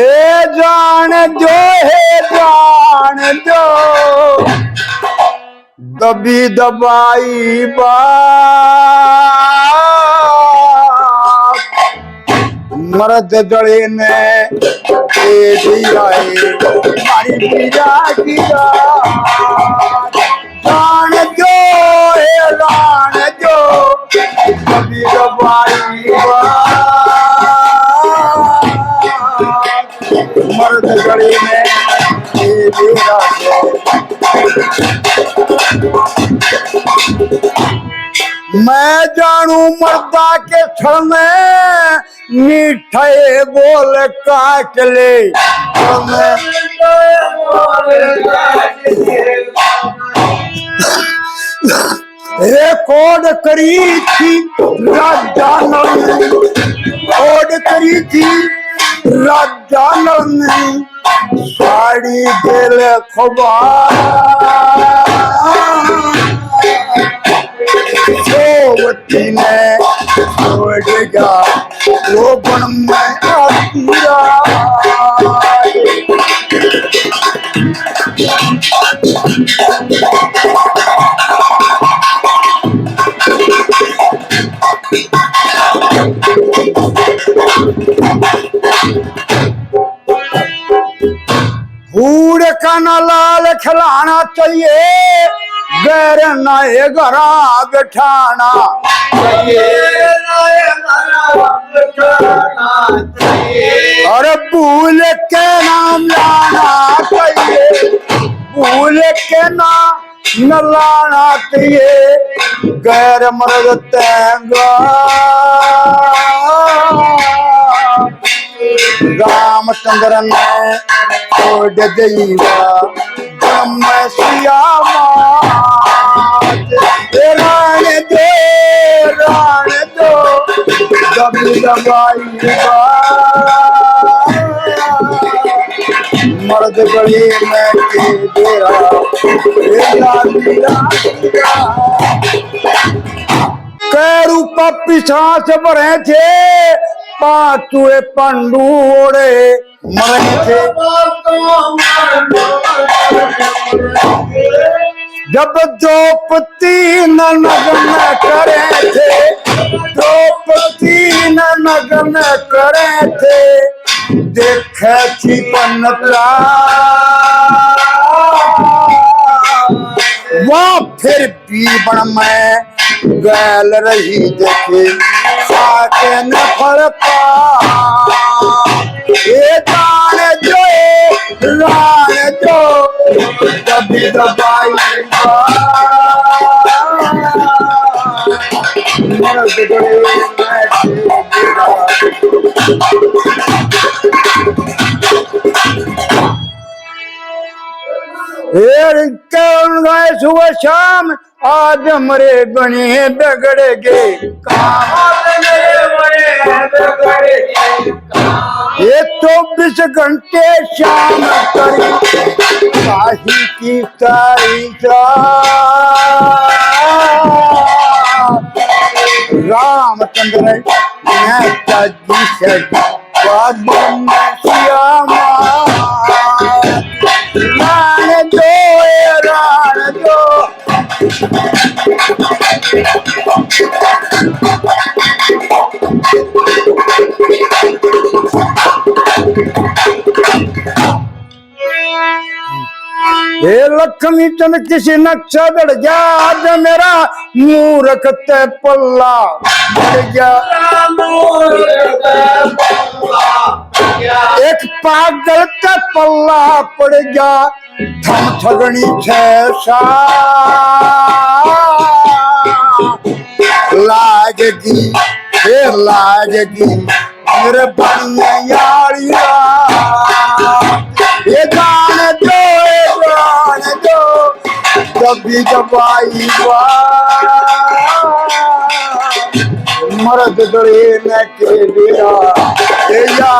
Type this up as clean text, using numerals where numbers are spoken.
ए जान जो है जान जो दबी दबाई बात मर्द जड़े ने हमारी पीड़ा की जान जो है जान जो दबी दबाई बात मर्द जड़े ने मैं जानू मर्दा के छड़ में मीठे बोल काट ले कोड करी थी राजा कोड करी थी राजा ने साड़ी दिल सोवती ने छोड़ गया वो बन में बूढ़ का न लाल खिलाना चाहिए गैर नए घरा बिठाना अरे भूल के नाम लाना चाहिए भूल के नाम न लाना चाहिए गैर मर्द तेंगा रामचंद्र ने छोड़ दिया ब्रह्म राण दो दबी दबाई मर्द गली में के डेरा रूप पीछा से भरे थे पांचुए पंडू ओढ़े मरे थे जब द्रौपदी नगन करे थे द्रौपदी नगन करे थे देखे थी पन्नता वह फिर भी बन में गैल रही देखे साके न फल पा ये जान जो रान जो दबी दबाई मर्द गए गए सुबह शाम आज मरे बने बिगड़ गए ये 24 घंटे शाम करी काही की रामचंद्र जी से राण दो हे लक्ष्मी चंद किसी नक्शा बढ़ गया आज मेरा मूर्ख ते पल्ला बढ़ गया एक पागल का पल्ला पड़ गया थम ठगनी छा लागेगी फिर लागेगी मेरे बनिया ये जान दो दबी दबाई मर्द गले में के डेरा